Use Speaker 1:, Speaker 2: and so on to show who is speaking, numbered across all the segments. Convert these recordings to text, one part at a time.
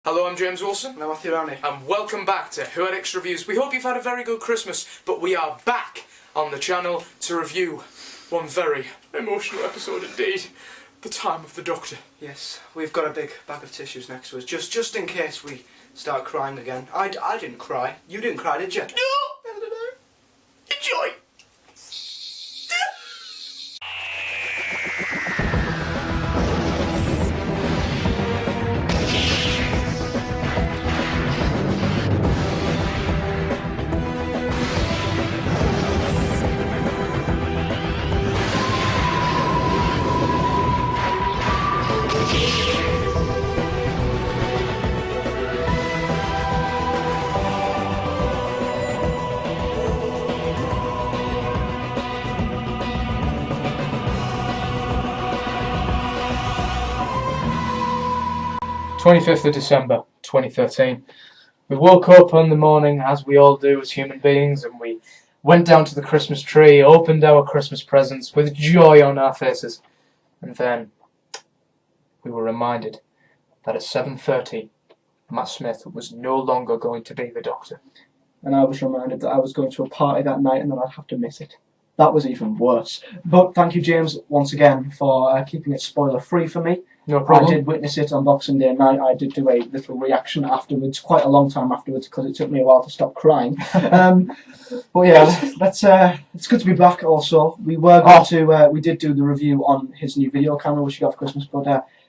Speaker 1: Hello, I'm James Wilson.
Speaker 2: And I'm Matthew Rowney.
Speaker 1: And welcome back to Who Addicts Reviews. We hope you've had a very good Christmas, but we are back on the channel to review one very emotional episode indeed. The Time of the Doctor.
Speaker 2: Yes, we've got a big bag of tissues next to us, just in case we start crying again. I didn't cry. You didn't cry, did you?
Speaker 1: No! Enjoy! 25th of December 2013. We woke up on the morning, as we all do as human beings, and we went down to the Christmas tree, opened our Christmas presents with joy on our faces, and then we were reminded that at 7:30 Matt Smith was no longer going to be the Doctor.
Speaker 3: And I was reminded that I was going to a party that night and that I'd have to miss it. That was even worse. But thank you, James, once again for keeping it spoiler-free for me.
Speaker 1: No problem.
Speaker 3: I did witness it on Boxing Day night. I did do a little reaction afterwards, quite a long time afterwards, because it took me a while to stop crying. But yeah, it's good to be back. Also, we were going to we did do the review on his new video camera, which he got for Christmas, but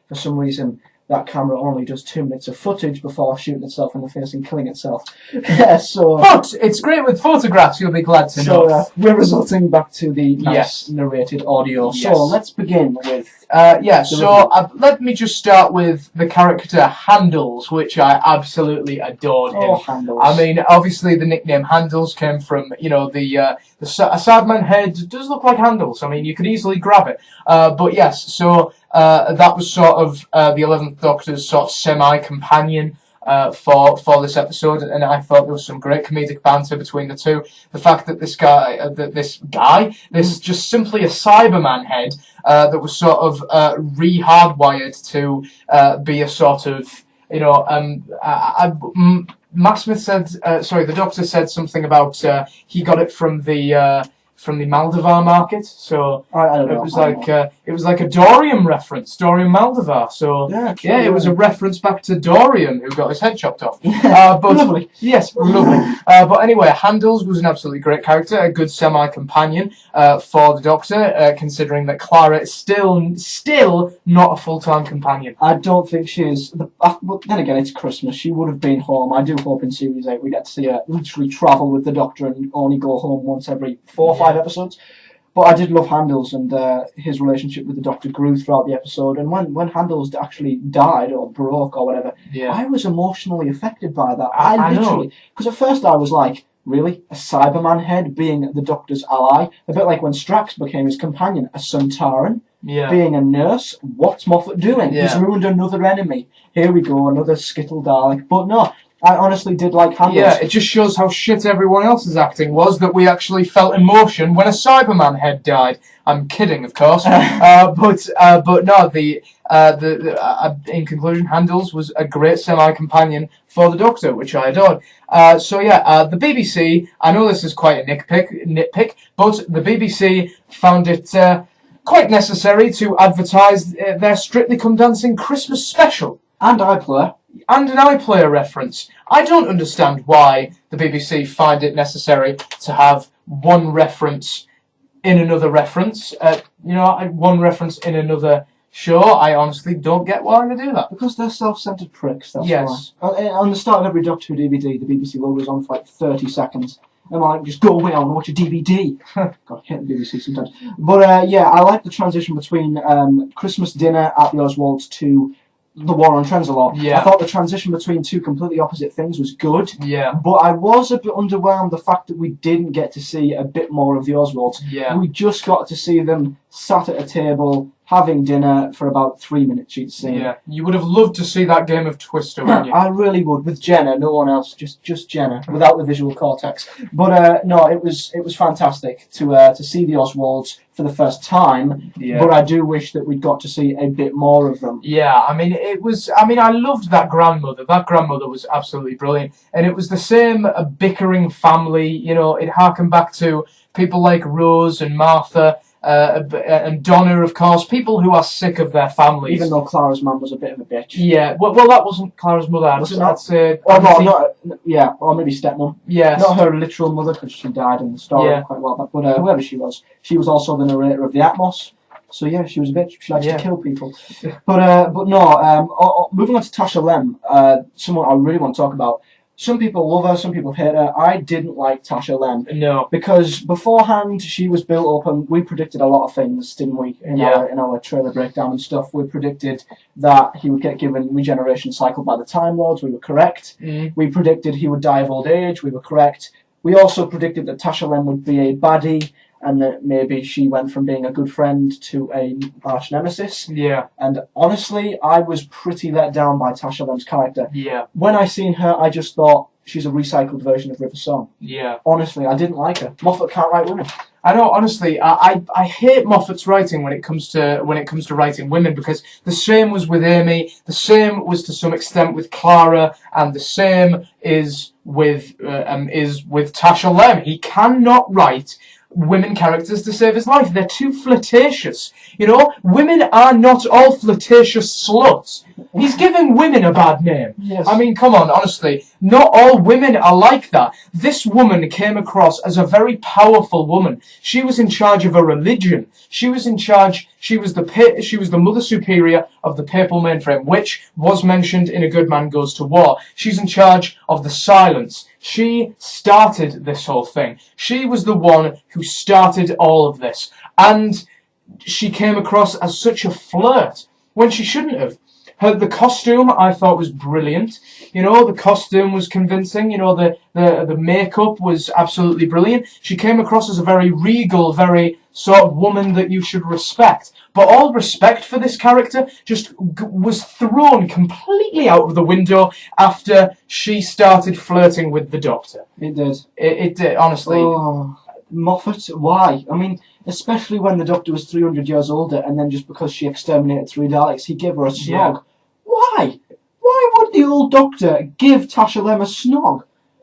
Speaker 3: for some reason that camera only does 2 minutes of footage before shooting itself in the face and killing itself.
Speaker 1: But it's great with photographs, you'll be glad to know.
Speaker 3: So we're resorting back to the nice narrated audio.
Speaker 1: Yes.
Speaker 3: So let's begin with...
Speaker 1: let me just start with the character Handles, which I absolutely adored him.
Speaker 3: Oh, Handles.
Speaker 1: I mean, obviously the nickname Handles came from, a Cyberman head does look like Handles. I mean, you could easily grab it. But yes, so that was sort of the 11th Doctor's sort of semi-companion for this episode, and I thought there was some great comedic banter between the two. The fact that this is just simply a Cyberman head that was sort of re-hardwired to be a sort of, Matt Smith said, the Doctor said something about he got it from the Maldivar market, so
Speaker 3: I don't know.
Speaker 1: It was like a Dorian reference, Dorian Maldivar. So yeah, it was a reference back to Dorian, who got his head chopped off. But
Speaker 3: lovely.
Speaker 1: Yes, lovely. But anyway, Handles was an absolutely great character, a good semi-companion for the Doctor, considering that Clara is still not a full-time companion.
Speaker 3: I don't think she is. But then again, it's Christmas. She would have been home. I do hope in Series 8 we get to see her literally travel with the Doctor and only go home once every 4 or 5 episodes. But I did love Handles, and his relationship with the Doctor grew throughout the episode. And when Handles actually died or broke or whatever, I was emotionally affected by that. I literally, because at first I was like, really? A Cyberman head being the Doctor's ally? A bit like when Strax became his companion, a Suntaran. Being a nurse, what's Moffat doing? He's ruined another enemy. Here we go, another Skittle Dalek. But no, I honestly did like Handles.
Speaker 1: Yeah, it just shows how shit everyone else's acting was, that we actually felt emotion when a Cyberman head died. I'm kidding, of course. But no, in conclusion, Handles was a great semi-companion for the Doctor, which I adored. The BBC, I know this is quite a nitpick, but the BBC found it quite necessary to advertise their Strictly Come Dancing Christmas special.
Speaker 3: And iPlayer.
Speaker 1: And an iPlayer reference. I don't understand why the BBC find it necessary to have one reference in another reference. One reference in another show. I honestly don't get why they do that.
Speaker 3: Because they're self-centered pricks, that's why. On the start of every Doctor Who DVD, the BBC logo is on for like 30 seconds. And I'm like, just go away, I want to watch a DVD. God, I hate the BBC sometimes. But I like the transition between Christmas dinner at the Oswalds to the War on Trenzalore. I thought the transition between two completely opposite things was good. But I was a bit underwhelmed the fact that we didn't get to see a bit more of the Oswalds. We just got to see them sat at a table, having dinner for about 3 minutes, you'd see.
Speaker 1: Yeah, you would have loved to see that game of Twister, wouldn't you?
Speaker 3: I really would, with Jenna, no one else, just Jenna, without the visual cortex. But no, it was fantastic to see the Oswalds for the first time.
Speaker 1: Yeah.
Speaker 3: But I do wish that we'd got to see a bit more of them.
Speaker 1: Yeah, I mean, I loved that grandmother. That grandmother was absolutely brilliant. And it was the same bickering family, you know, it harkened back to people like Rose and Martha, and Donna, of course, people who are sick of their families.
Speaker 3: Even though Clara's mum was a bit of a bitch.
Speaker 1: Yeah, well that wasn't Clara's mother.
Speaker 3: Was it not?
Speaker 1: I'd say...
Speaker 3: Or no, or maybe stepmom.
Speaker 1: Yes.
Speaker 3: Not her literal mother, because she died in the story quite well back. But whoever she was also the narrator of the Atmos. So yeah, she was a bitch. She likes to kill people. But no. Moving on to Tasha Lem, someone I really want to talk about. Some people love her, some people hate her. I didn't like Tasha Lem.
Speaker 1: No.
Speaker 3: Because beforehand, she was built up, and we predicted a lot of things, didn't we? In our trailer breakdown and stuff. We predicted that he would get given regeneration cycle by the Time Lords. We were correct. We predicted he would die of old age. We were correct. We also predicted that Tasha Lem would be a baddie, and that maybe she went from being a good friend to a arch nemesis.
Speaker 1: Yeah.
Speaker 3: And honestly, I was pretty let down by Tasha Lem's character.
Speaker 1: Yeah.
Speaker 3: When I seen her, I just thought she's a recycled version of River Song.
Speaker 1: Yeah.
Speaker 3: Honestly, I didn't like her. Moffat can't write women.
Speaker 1: I know, honestly, I hate Moffat's writing when it comes to writing women, because the same was with Amy, the same was to some extent with Clara, and the same is with Tasha Lem. He cannot write women characters to save his life. They're too flirtatious. You know, women are not all flirtatious sluts. He's giving women a bad name.
Speaker 3: Yes.
Speaker 1: I mean, come on, honestly, not all women are like that. This woman came across as a very powerful woman. She was in charge of a religion. She was in charge. She was the mother superior of the papal mainframe, which was mentioned in A Good Man Goes to War. She's in charge of the silence. She started this whole thing. She was the one who started all of this. And she came across as such a flirt when she shouldn't have. The costume, I thought, was brilliant. You know, the costume was convincing. You know, the makeup was absolutely brilliant. She came across as a very regal, very sort of woman that you should respect. But all respect for this character just was thrown completely out of the window after she started flirting with the Doctor.
Speaker 3: It did.
Speaker 1: It did, honestly.
Speaker 3: Oh, Moffat, why? I mean, especially when the Doctor was 300 years older, and then just because she exterminated 3 Daleks, he gave her a snog.
Speaker 1: Yeah.
Speaker 3: Why? Why would the old Doctor give Tasha Lem a snog?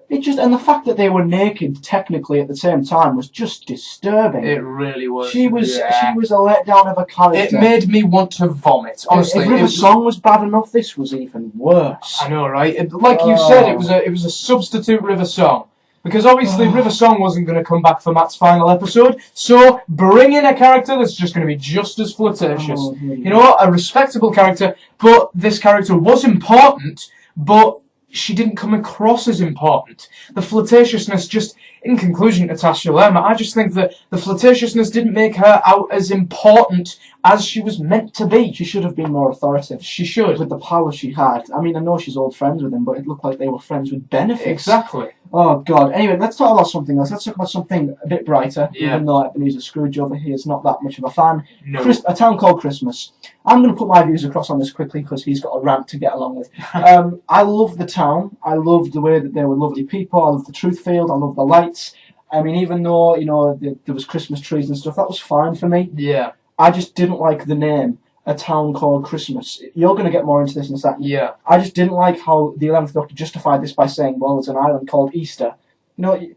Speaker 3: And the fact that they were naked technically at the same time was just disturbing.
Speaker 1: It really was.
Speaker 3: She was a letdown of a character.
Speaker 1: It made me want to vomit. Honestly,
Speaker 3: if River Song was bad enough, this was even worse.
Speaker 1: I know, right? Like you said, it was a substitute River Song. Because obviously River Song wasn't going to come back for Matt's final episode, so bring in a character that's just going to be just as flirtatious. You know what? A respectable character, but this character was important, but she didn't come across as important. The flirtatiousness just, in conclusion to Tasha Lem, I just think that the flirtatiousness didn't make her out as important as she was meant to be.
Speaker 3: She should have been more authoritative.
Speaker 1: She should.
Speaker 3: With the power she had. I mean, I know she's old friends with him, but it looked like they were friends with benefits.
Speaker 1: Exactly.
Speaker 3: Oh, God. Anyway, let's talk about something else. Let's talk about something a bit brighter, even though Ebenezer Scrooge over here is not that much of a fan.
Speaker 1: No.
Speaker 3: A Town Called Christmas. I'm going to put my views across on this quickly because he's got a rant to get along with. I love the town. I love the way that they were lovely people. I love the truth field. I love the lights. I mean, even though, you know, there was Christmas trees and stuff, that was fine for me.
Speaker 1: Yeah.
Speaker 3: I just didn't like the name, A Town Called Christmas. You're going to get more into this in a second.
Speaker 1: Yeah.
Speaker 3: I just didn't like how the 11th Doctor justified this by saying, well, there's an island called Easter. You know,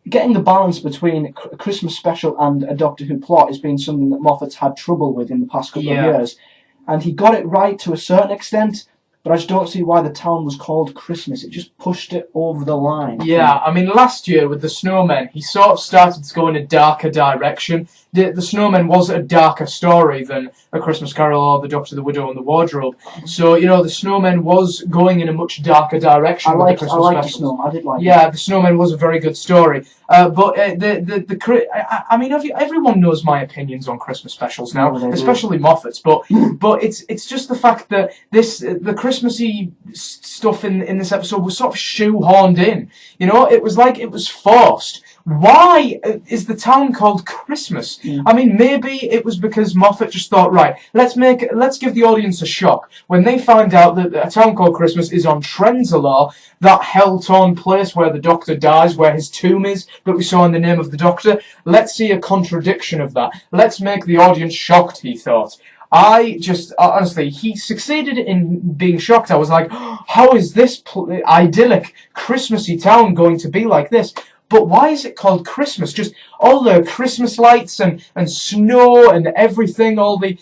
Speaker 3: getting the balance between a Christmas special and a Doctor Who plot has been something that Moffat's had trouble with in the past couple of years. And he got it right to a certain extent, but I just don't see why the town was called Christmas. It just pushed it over the line.
Speaker 1: Yeah, I mean, last year with the Snowmen, he sort of started to go in a darker direction. The Snowmen was a darker story than A Christmas Carol or The Doctor, the Widow and the Wardrobe. So, you know, the Snowmen was going in a much darker direction with the Christmas specials.
Speaker 3: The Snowmen. I did like it.
Speaker 1: Yeah, the Snowmen was a very good story. But I mean, everyone knows my opinions on Christmas specials now, especially Moffat's. But it's just the fact that the Christmassy stuff in this episode was sort of shoehorned in. You know, it was like it was forced. why is the town called Christmas? I mean, maybe it was because Moffat just thought, right, let's give the audience a shock when they find out that a town called Christmas is on Trenzalore, that hell-torn place where the Doctor dies, where his tomb is, that we saw in the name of the Doctor. Let's see a contradiction of that. Let's make the audience shocked, he thought. I just, honestly, he succeeded in being shocked. I was like, how is this idyllic, Christmassy town going to be like this? But why is it called Christmas? Just all the Christmas lights and snow and everything, all the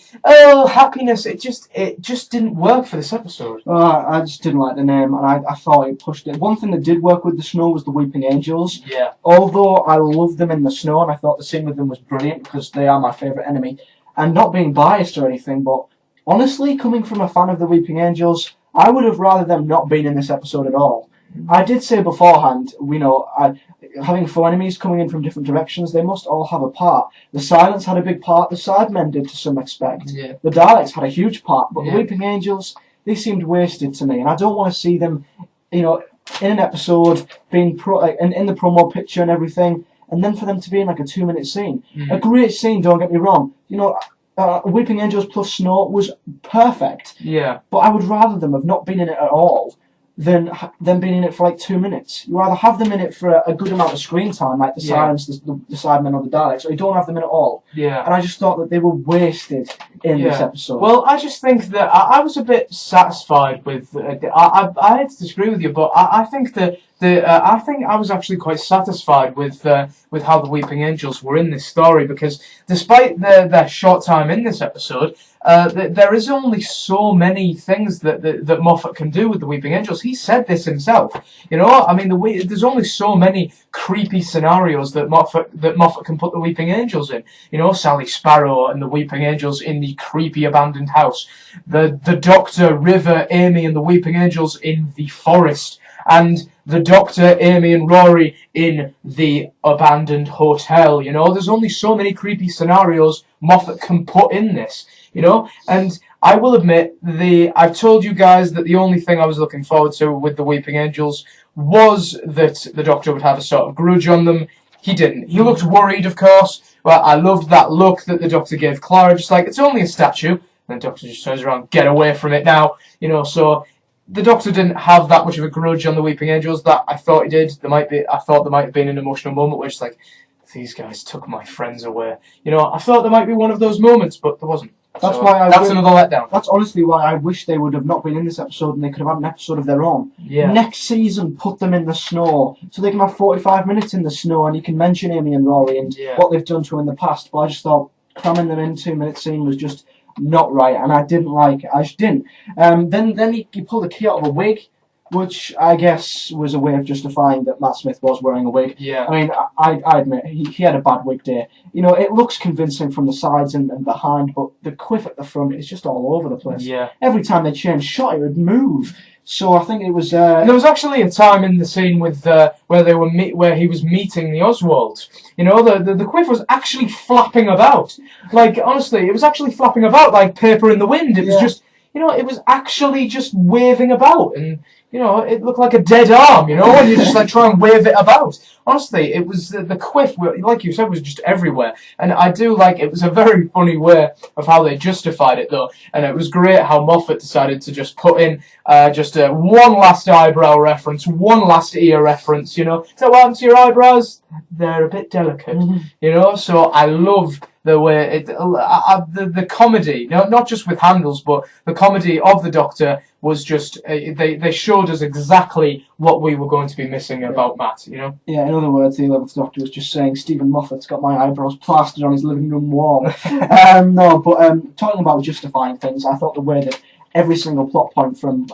Speaker 1: happiness. It just didn't work for this episode.
Speaker 3: I just didn't like the name, and I thought it pushed it. One thing that did work with the snow was the Weeping Angels.
Speaker 1: Yeah.
Speaker 3: Although I loved them in the snow, and I thought the scene with them was brilliant because they are my favourite enemy. And not being biased or anything, but honestly, coming from a fan of the Weeping Angels, I would have rather them not been in this episode at all. I did say beforehand, having four enemies coming in from different directions, they must all have a part. The Silence had a big part, the Cybermen did to some extent.
Speaker 1: Yeah.
Speaker 3: The Daleks had a huge part, but
Speaker 1: Yeah.
Speaker 3: the Weeping Angels, they seemed wasted to me, and I don't want to see them, in an episode, being in the promo picture and everything, and then for them to be in like a 2-minute scene. A great scene, don't get me wrong. Weeping Angels plus Snow was perfect.
Speaker 1: Yeah.
Speaker 3: But I would rather them have not been in it at all than them being in it for like 2 minutes. You either have them in it for a good amount of screen time, like the Silence, the Cybermen or the Daleks, or you don't have them in it at all.
Speaker 1: Yeah.
Speaker 3: And I just thought that they were wasted in this episode.
Speaker 1: Well, I just think that I was a bit satisfied with. I had to disagree with you, but I think that I think I was actually quite satisfied with how the Weeping Angels were in this story, because despite their short time in this episode, there is only so many things that Moffat can do with the Weeping Angels. He said this himself. I mean, there's only so many creepy scenarios that Moffat can put the Weeping Angels in. Sally Sparrow and the Weeping Angels in the creepy abandoned house, the Doctor, River, Amy, and the Weeping Angels in the forest, and the Doctor, Amy, and Rory in the abandoned hotel. There's only so many creepy scenarios Moffat can put in this. And I will admit, I've told you guys that the only thing I was looking forward to with the Weeping Angels was that the Doctor would have a sort of grudge on them. He didn't. He looked worried, of course. Well, I loved that look that the Doctor gave Clara, just like, it's only a statue. And the Doctor just turns around, get away from it now. So the Doctor didn't have that much of a grudge on the Weeping Angels that I thought he did. I thought there might have been an emotional moment where it's like, these guys took my friends away. I thought there might be one of those moments, but there wasn't.
Speaker 3: That's
Speaker 1: another letdown.
Speaker 3: That's honestly why I wish they would have not been in this episode and they could have had an episode of their own.
Speaker 1: Yeah.
Speaker 3: Next season, put them in the snow so they can have 45 minutes in the snow and you can mention Amy and Rory and what they've done to them in the past. But I just thought cramming them in 2-minute scene was just not right, and I didn't like it. I just didn't. Then he pulled the key out of a wig, which I guess was a way of justifying that Matt Smith was wearing a wig.
Speaker 1: Yeah.
Speaker 3: I mean, I admit, he had a bad wig day. It looks convincing from the sides and behind, but the quiff at the front is just all over the place.
Speaker 1: Yeah.
Speaker 3: Every time they changed shot, it would move. So I think it was...
Speaker 1: And there was actually a time in the scene with where he was meeting the Oswalds. The quiff was actually flapping about. Like, honestly, it was actually flapping about like paper in the wind. It was just... it was actually just waving about, and it looked like a dead arm, and you just like try and wave it about. Honestly, it was the quiff, like you said, was just everywhere, and I do like it was a very funny way of how they justified it though, and it was great how Moffat decided to just put in just one last eyebrow reference, one last ear reference. So what happened to your eyebrows? They're a bit delicate, So I love the way the comedy, not just with handles, but the comedy of the Doctor was just they showed us exactly what we were going to be missing about Matt. Yeah.
Speaker 3: In other words, the 11th Doctor was just saying Stephen Moffat's got my eyebrows plastered on his living room wall. Talking about justifying things, I thought the way that every single plot point from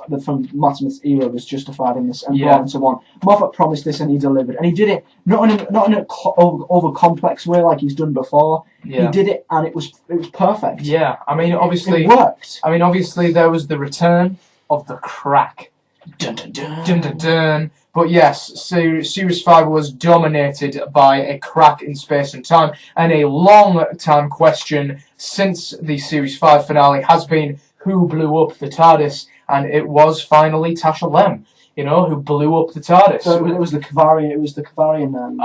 Speaker 3: Matt Smith's era was justified in this and brought into one. Moffat promised this and he delivered, and he did it not in an over complex way like he's done before. Yeah. He did it and it was perfect.
Speaker 1: Yeah, I mean obviously
Speaker 3: it worked.
Speaker 1: I mean obviously there was the return of the crack. Dun dun dun dun dun dun. But yes, Series 5 was dominated by a crack in space and time, and a long-time question since the Series 5 finale has been who blew up the TARDIS, and it was finally Tasha Lem. you know, who blew up the TARDIS.
Speaker 3: So it was the Kavarian. It was the Kavarian man.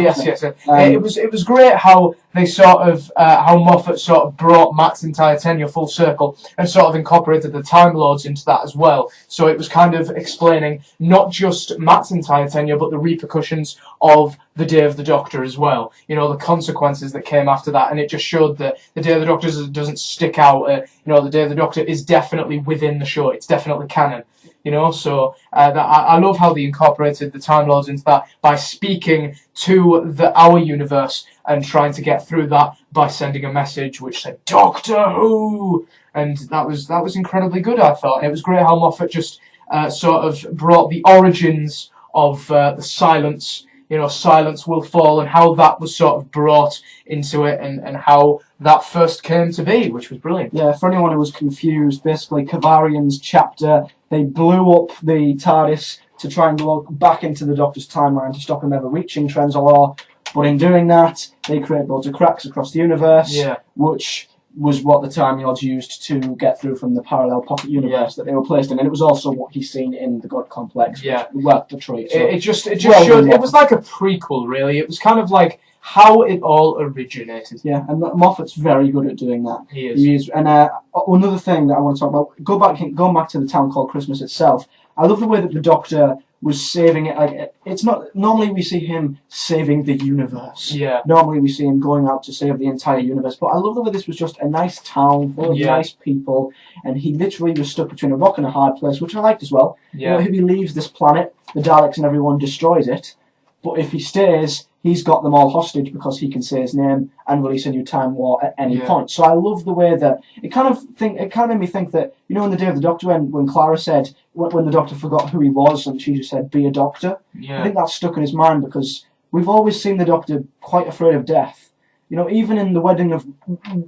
Speaker 1: Yes. It was great how they sort of how Moffat sort of brought Matt's entire tenure full circle and sort of incorporated the Time Lords into that as well. So it was kind of explaining not just Matt's entire tenure, but the repercussions of the Day of the Doctor as well. You know, the consequences that came after that, and it just showed that the Day of the Doctor doesn't stick out. You know, the Day of the Doctor is definitely within the show. It's definitely canon. You know, so I love how they incorporated the Time Lords into that by speaking to our universe and trying to get through that by sending a message which said Doctor Who, and that was incredibly good, I thought. And it was great how Moffat just sort of brought the origins of the silence. You know, Silence Will Fall, and how that was sort of brought into it, and how that first came to be, which was brilliant.
Speaker 3: Yeah, for anyone who was confused, basically Kavarian's chapter, they blew up the TARDIS to try and look back into the Doctor's timeline to stop him ever reaching Trenzalore, but in doing that, they create loads of cracks across the universe, which was what the Time Lords used to get through from the parallel pocket universe that they were placed in, and it was also what he's seen in the God Complex. Worked the treat. So
Speaker 1: it just showed. It was like a prequel, really. It was kind of like how it all originated.
Speaker 3: Yeah, and Moffat's very good at doing that.
Speaker 1: He is.
Speaker 3: And another thing that I want to talk about, going back to the Town Called Christmas itself, I love the way that the Doctor was saving it. Like, it's not normally we see him saving the universe.
Speaker 1: Yeah.
Speaker 3: Normally we see him going out to save the entire universe. But I love the way this was just a nice town full of nice people, and he literally was stuck between a rock and a hard place, which I liked as well.
Speaker 1: Yeah.
Speaker 3: You know, if he leaves this planet, the Daleks and everyone destroys it. But if he stays, he's got them all hostage because he can say his name and release a new Time War at any point. So I love the way that it kind of made me think that, you know, in the Day of the Doctor, when Clara said, when the Doctor forgot who he was and she just said, be a doctor, I think that stuck in his mind because we've always seen the Doctor quite afraid of death. You know, even in the Wedding of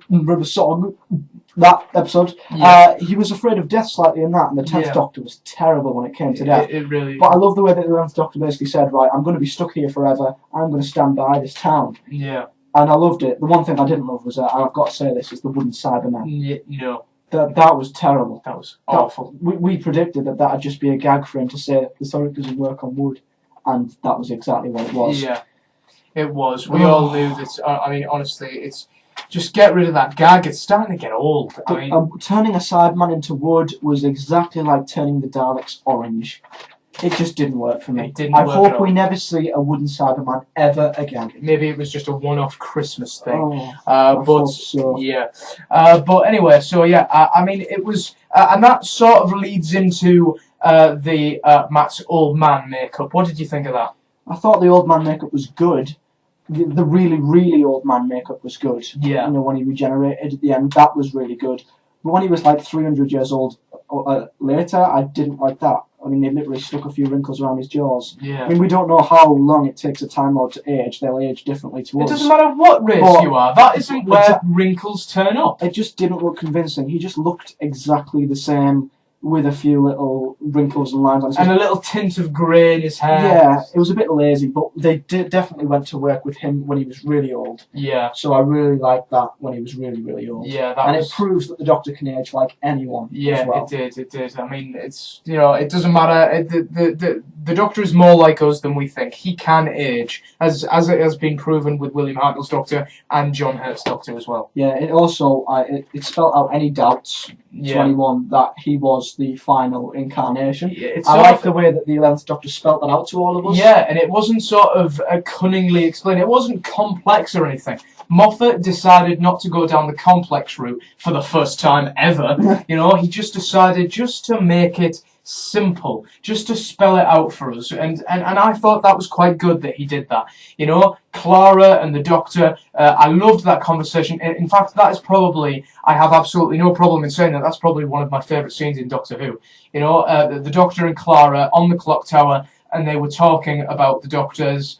Speaker 3: River Song, that episode, he was afraid of death slightly in that, and the 10th Doctor was terrible when it came to death.
Speaker 1: It really.
Speaker 3: But I love the way that the 11th Doctor basically said, right, I'm going to be stuck here forever, I'm going to stand by this town.
Speaker 1: Yeah.
Speaker 3: And I loved it. The one thing I didn't love was, I've got to say this, is the wooden Cyberman.
Speaker 1: No.
Speaker 3: That was terrible.
Speaker 1: That was awful.
Speaker 3: We predicted that would just be a gag for him to say, the Sorry doesn't work on wood, and that was exactly what it was.
Speaker 1: Yeah. It was. We all knew that. I mean, honestly, it's just get rid of that gag. It's starting to get old. I mean,
Speaker 3: turning a Cyberman into wood was exactly like turning the Daleks orange. It just didn't work for me. I hope we never see a wooden Cyberman ever again.
Speaker 1: Maybe it was just a one-off Christmas thing.
Speaker 3: Yeah.
Speaker 1: But anyway, so yeah, I mean, it was, and that sort of leads into the Matt's old man makeup. What did you think of that?
Speaker 3: I thought the old man makeup was good. The really, really old man makeup was good.
Speaker 1: Yeah.
Speaker 3: You know, when he regenerated at the end, that was really good. But when he was like 300 years old later, I didn't like that. I mean, they literally stuck a few wrinkles around his jaws.
Speaker 1: Yeah.
Speaker 3: I mean, we don't know how long it takes a Time Lord to age. They'll age differently to us.
Speaker 1: It doesn't matter what race you are. That isn't where wrinkles turn up.
Speaker 3: It just didn't look convincing. He just looked exactly the same, with a few little wrinkles and lines on his
Speaker 1: and a little tint of grey in his hair.
Speaker 3: Yeah, it was a bit lazy, but they definitely went to work with him when he was really old.
Speaker 1: Yeah.
Speaker 3: So I really liked that when he was really, really old.
Speaker 1: Yeah,
Speaker 3: it proves that the Doctor can age like anyone.
Speaker 1: Yeah,
Speaker 3: as well.
Speaker 1: it did. I mean, it's, you know, it doesn't matter. The Doctor is more like us than we think. He can age, as it has been proven with William Hartnell's Doctor and John Hurt's Doctor as well.
Speaker 3: Yeah, it also it spelled out any doubts to anyone that he was the final incarnation.
Speaker 1: Yeah,
Speaker 3: I like the way that the 11th Doctor spelt that out to all of us.
Speaker 1: Yeah, and it wasn't sort of cunningly explained. It wasn't complex or anything. Moffat decided not to go down the complex route for the first time ever. You know, he just decided just to make it simple, just to spell it out for us, and I thought that was quite good that he did that. You know, Clara and the Doctor, I loved that conversation. In fact, that is probably, I have absolutely no problem in saying that, that's probably one of my favourite scenes in Doctor Who. You know, the Doctor and Clara on the clock tower, and they were talking about the Doctor's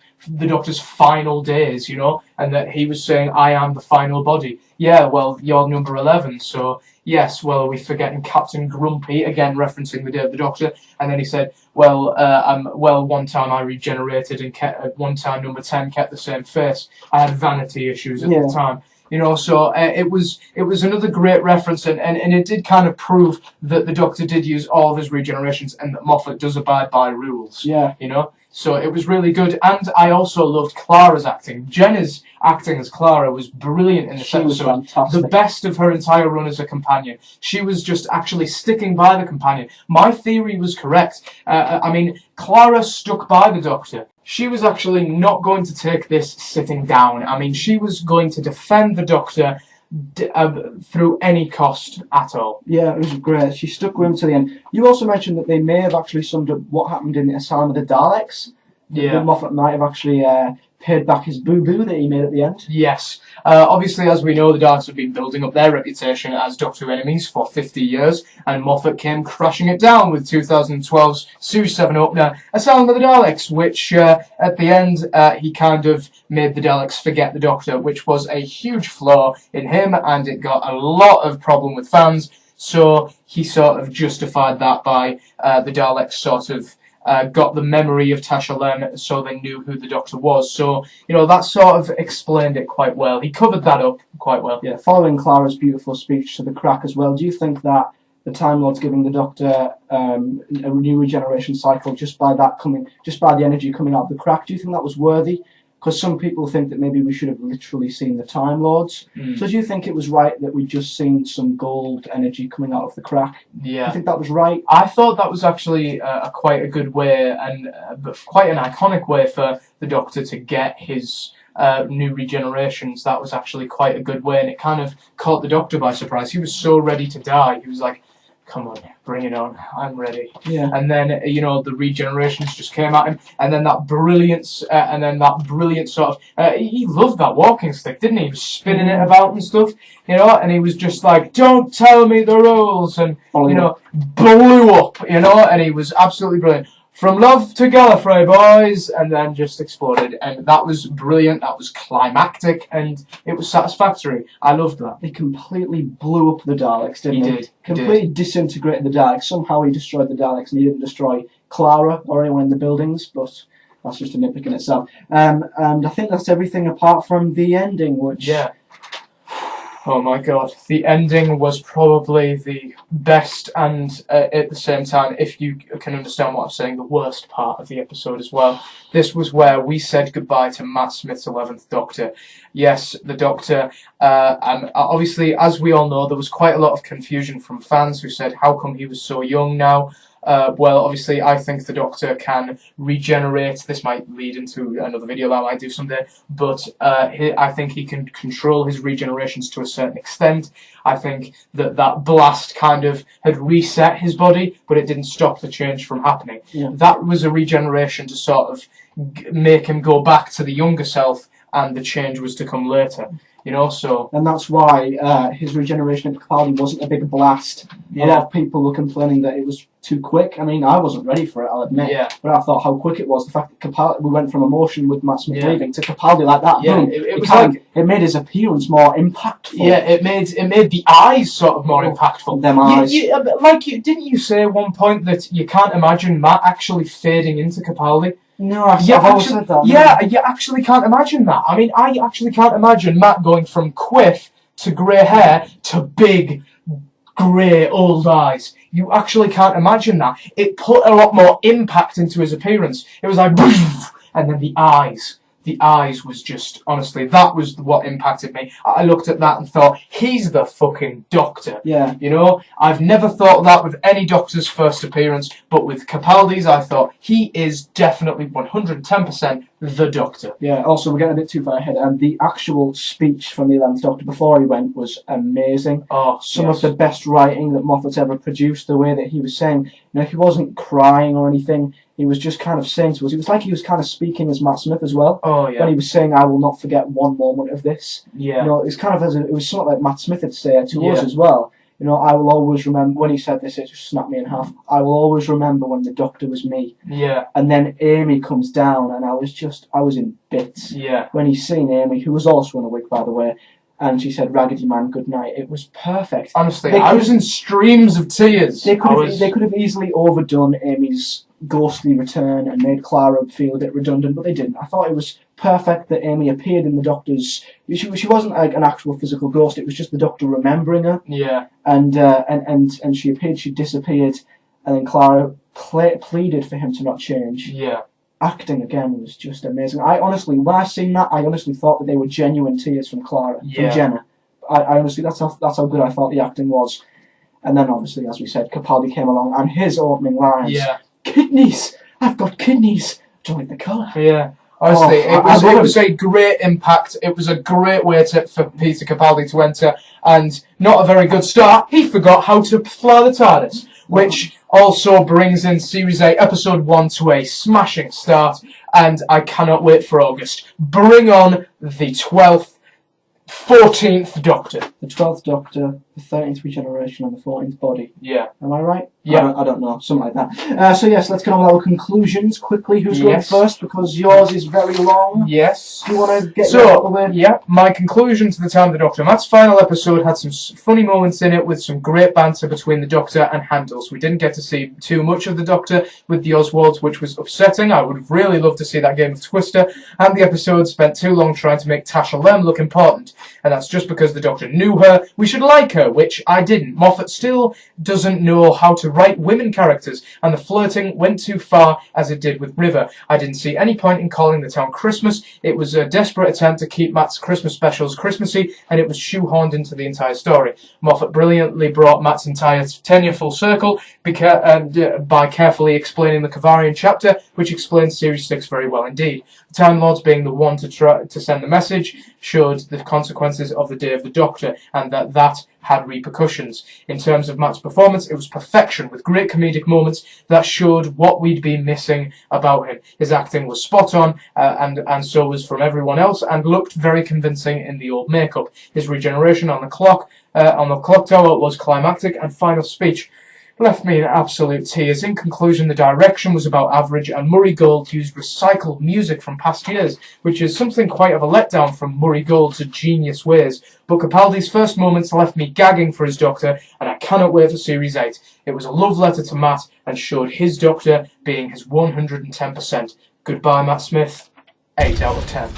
Speaker 1: final days, you know, and that he was saying, I am the final body. Yeah, well, you're number 11, so yes, well, are we forgetting Captain Grumpy, again referencing the Day of the Doctor, and then he said, well, one time I regenerated and kept, one time number 10 kept the same face. I had vanity issues at the time. So it was another great reference, and it did kind of prove that the Doctor did use all of his regenerations, and that Moffat does abide by rules.
Speaker 3: Yeah.
Speaker 1: So it was really good, and I also loved Clara's acting. Jenna's acting as Clara was brilliant in this
Speaker 3: She was
Speaker 1: episode.
Speaker 3: fantastic.
Speaker 1: The best of her entire run as a companion. She was just actually sticking by the companion. My theory was correct. Clara stuck by the Doctor. She was actually not going to take this sitting down. She was going to defend the Doctor through any cost at all.
Speaker 3: Yeah, it was great. She stuck with him to the end. You also mentioned that they may have actually summed up what happened in the Asylum of the Daleks.
Speaker 1: Yeah.
Speaker 3: That Moffat might have actually paid back his boo-boo that he made at the end.
Speaker 1: Yes. Obviously, as we know, the Daleks have been building up their reputation as Doctor enemies for 50 years, and Moffat came crashing it down with 2012's Series 7 opener, Asylum of the Daleks, which at the end he kind of made the Daleks forget the Doctor, which was a huge flaw in him, and it got a lot of problem with fans, so he sort of justified that by the Daleks sort of got the memory of Tasha Lem, so they knew who the Doctor was. So, that sort of explained it quite well. He covered that up quite well.
Speaker 3: Yeah, following Clara's beautiful speech to the crack as well, do you think that the Time Lord's giving the Doctor a new regeneration cycle just by the energy coming out of the crack, do you think that was worthy? Because some people think that maybe we should have literally seen the Time Lords. So do you think it was right that we just seen some gold energy coming out of the crack?
Speaker 1: Yeah.
Speaker 3: Do you think that was right?
Speaker 1: I thought that was actually quite a good way, and quite an iconic way for the Doctor to get his new regenerations. That was actually quite a good way, and it kind of caught the Doctor by surprise. He was so ready to die. He was like, come on, bring it on, I'm ready.
Speaker 3: Yeah.
Speaker 1: And then, the regenerations just came at him, and then that brilliant sort of, he loved that walking stick, didn't he? He was spinning it about and stuff, and he was just like, don't tell me the rules, and, blew up, and he was absolutely brilliant. From love to Gallifrey, boys, and then just exploded. And that was brilliant, that was climactic, and it was satisfactory. I loved that.
Speaker 3: He completely blew up the Daleks, didn't he?
Speaker 1: He did.
Speaker 3: Completely disintegrated the Daleks. Somehow he destroyed the Daleks and he didn't destroy Clara or anyone in the buildings, but that's just a nitpick in itself. And I think that's everything apart from the ending, which...
Speaker 1: Yeah. Oh my god, the ending was probably the best and at the same time, if you can understand what I'm saying, the worst part of the episode as well. This was where we said goodbye to Matt Smith's 11th Doctor. Yes, the Doctor, and obviously, as we all know, there was quite a lot of confusion from fans who said, how come he was so young now? Well, obviously, I think the Doctor can regenerate. This might lead into another video that I might do someday, but I think he can control his regenerations to a certain extent. I think that blast kind of had reset his body, but it didn't stop the change from happening.
Speaker 3: Yeah.
Speaker 1: That was a regeneration to sort of make him go back to the younger self, and the change was to come later. So...
Speaker 3: And that's why his regeneration at Capaldi wasn't a big blast.
Speaker 1: Yeah.
Speaker 3: A lot of people were complaining that it was too quick. I mean, I wasn't ready for it, I'll admit.
Speaker 1: Yeah.
Speaker 3: But I thought how quick it was. The fact that Capaldi, we went from emotion with Matt Smith
Speaker 1: Yeah.
Speaker 3: leaving to Capaldi like that.
Speaker 1: Yeah,
Speaker 3: Boom.
Speaker 1: it was like...
Speaker 3: It made his appearance more impactful.
Speaker 1: Yeah, it made the eyes sort of more impactful.
Speaker 3: Them eyes.
Speaker 1: Didn't you say at one point that you can't imagine Matt actually fading into Capaldi?
Speaker 3: No, I've always said that.
Speaker 1: Yeah, you actually can't imagine that. I mean, I actually can't imagine Matt going from quiff to grey hair to big, grey, old eyes. You actually can't imagine that. It put a lot more impact into his appearance. It was like, and then the eyes. The eyes was just, honestly, that was what impacted me. I looked at that and thought, he's the fucking Doctor.
Speaker 3: Yeah.
Speaker 1: I've never thought of that with any Doctor's first appearance, but with Capaldi's, I thought, he is definitely 110% the Doctor.
Speaker 3: Yeah, also, we're getting a bit too far ahead. And the actual speech from the 11th Doctor before he went was amazing.
Speaker 1: Oh,
Speaker 3: Some of the best writing that Moffat's ever produced, the way that he was saying, he wasn't crying or anything. He was just kind of saying to us, it was like he was kind of speaking as Matt Smith as well.
Speaker 1: Oh, yeah.
Speaker 3: When he was saying, I will not forget one moment of this.
Speaker 1: Yeah.
Speaker 3: It's kind of it was something like Matt Smith had said to us
Speaker 1: Yeah.
Speaker 3: as well. I will always remember, when he said this, it just snapped me in half. I will always remember when the Doctor was me.
Speaker 1: Yeah.
Speaker 3: And then Amy comes down, and I was in bits.
Speaker 1: Yeah.
Speaker 3: When he's seen Amy, who was also in a wig, by the way, and she said, Raggedy Man, good night. It was perfect.
Speaker 1: Honestly, I was in streams of tears.
Speaker 3: They could have easily overdone Amy's ghostly return and made Clara feel a bit redundant, but they didn't. I thought it was perfect that Amy appeared in the Doctor's. She wasn't like an actual physical ghost. It was just the Doctor remembering her.
Speaker 1: Yeah.
Speaker 3: And she appeared. She disappeared, and then Clara pleaded for him to not change.
Speaker 1: Yeah.
Speaker 3: Acting again was just amazing. I honestly, when I seen that, I honestly thought that they were genuine tears from Clara, from Jenna. I honestly, that's how good I thought the acting was. And then obviously, as we said, Capaldi came along, and his opening lines.
Speaker 1: Yeah.
Speaker 3: Kidneys! I've got kidneys! Don't like the colour.
Speaker 1: Yeah. Honestly, it was a great impact. It was a great way for Peter Capaldi to enter, and not a very good start. He forgot how to fly the TARDIS, which also brings in Series 8, Episode 1 to a smashing start, and I cannot wait for August. Bring on the 12th, 14th Doctor.
Speaker 3: The 12th Doctor, the 13th Regeneration, and the 14th Body.
Speaker 1: Yeah.
Speaker 3: Am I right?
Speaker 1: Yeah.
Speaker 3: I don't know. Something like that. So yes, let's get on with our conclusions quickly. Who's going first? Because yours is very long.
Speaker 1: Yes.
Speaker 3: Do you want to get that out of the way?
Speaker 1: Yeah, my conclusion to the Time of the Doctor. Matt's final episode had some funny moments in it with some great banter between the Doctor and Handles. We didn't get to see too much of the Doctor with the Oswalds, which was upsetting. I would have really loved to see that game of Twister. And the episode spent too long trying to make Tasha Lem look important. And that's just because the Doctor knew her. We should like her, which I didn't. Moffat still doesn't know how to write women characters, and the flirting went too far as it did with River. I didn't see any point in calling the town Christmas. It was a desperate attempt to keep Matt's Christmas specials Christmassy, and it was shoehorned into the entire story. Moffat brilliantly brought Matt's entire tenure full circle by carefully explaining the Kavarian chapter, which explains Series 6 very well indeed. The Time Lords being the one to try to send the message showed the consequences of the Day of the Doctor, and that had repercussions. In terms of Matt's performance, it was perfection, with great comedic moments that showed what we'd been missing about him. His acting was spot on, and so was from everyone else, and looked very convincing in the old makeup. His regeneration on the clock tower was climactic, and final speech left me in absolute tears. In conclusion, the direction was about average, and Murray Gold used recycled music from past years, which is something quite of a letdown from Murray Gold's genius ways. But Capaldi's first moments left me gagging for his Doctor, and I cannot wait for Series 8. It was a love letter to Matt, and showed his Doctor being his 110%. Goodbye, Matt Smith. 8 out of 10.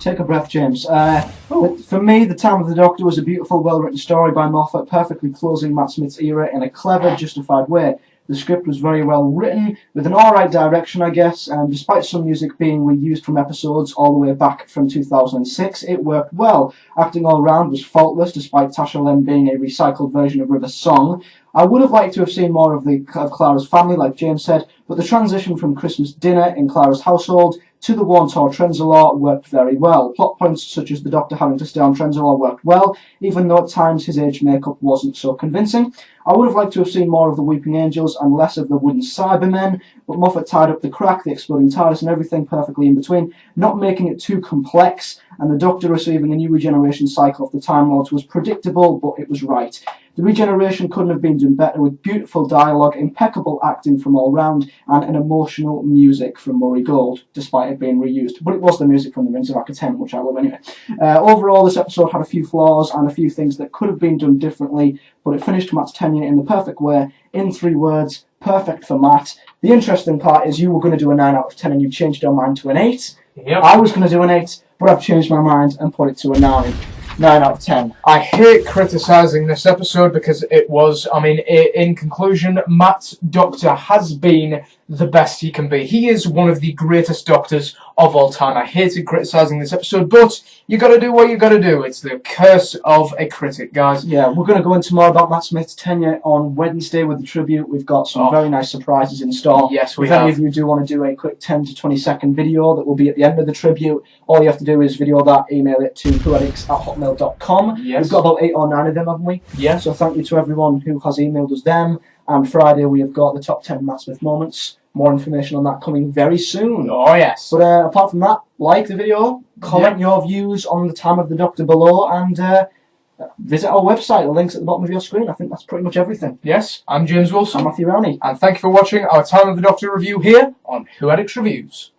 Speaker 3: Take a breath, James. For me, The Time of the Doctor was a beautiful, well-written story by Moffat, perfectly closing Matt Smith's era in a clever, justified way. The script was very well written, with an alright direction, I guess, and despite some music being reused from episodes all the way back from 2006, it worked well. Acting all round was faultless, despite Tasha Lem being a recycled version of River's song. I would have liked to have seen more of Clara's family, like James said, but the transition from Christmas dinner in Clara's household to the Warntor Trenzalore worked very well. Plot points such as the Doctor having to stay on Trenzalore worked well, even though at times his age makeup wasn't so convincing. I would have liked to have seen more of the Weeping Angels and less of the wooden Cybermen, but Moffat tied up the crack, the exploding TARDIS and everything perfectly in between, not making it too complex, and the Doctor receiving a new regeneration cycle of the Time Lords was predictable, but it was right. The regeneration couldn't have been done better, with beautiful dialogue, impeccable acting from all round, and an emotional music from Murray Gold, despite it being reused. But it was the music from The Rings of Akatem, which I love anyway. Overall, this episode had a few flaws and a few things that could have been done differently, but it finished Matt's tenure in the perfect way. In 3 words, perfect for Matt. The interesting part is you were going to do a 9 out of 10 and you changed your mind to an 8.
Speaker 1: Yep.
Speaker 3: I was going to do an 8, but I've changed my mind and put it to a 9. 9 out of 10.
Speaker 1: I hate criticising this episode because it was, in conclusion, Matt's Doctor has been the best he can be. He is one of the greatest Doctors of all time. I hated criticising this episode, but you gotta do what you gotta do. It's the curse of a critic, guys.
Speaker 3: Yeah, we're going to go into more about Matt Smith's tenure on Wednesday with the tribute. We've got some very nice surprises in store.
Speaker 1: Yes, we
Speaker 3: if
Speaker 1: have.
Speaker 3: any of you do want to do a quick 10 to 20 second video that will be at the end of the tribute, all you have to do is video that, email it to whoaddicts@hotmail.com.
Speaker 1: Yes.
Speaker 3: We've got about 8 or 9 of them, haven't we?
Speaker 1: Yeah.
Speaker 3: So thank you to everyone who has emailed us them. And Friday we have got the top 10 Matt Smith moments. More information on that coming very soon.
Speaker 1: Oh, yes.
Speaker 3: But apart from that, like the video, comment your views on the Time of the Doctor below, and visit our website. The link's at the bottom of your screen. I think that's pretty much everything.
Speaker 1: Yes, I'm James Wilson.
Speaker 3: I'm Matthew Rowney.
Speaker 1: And thank you for watching our Time of the Doctor review here on Who Addicts Reviews.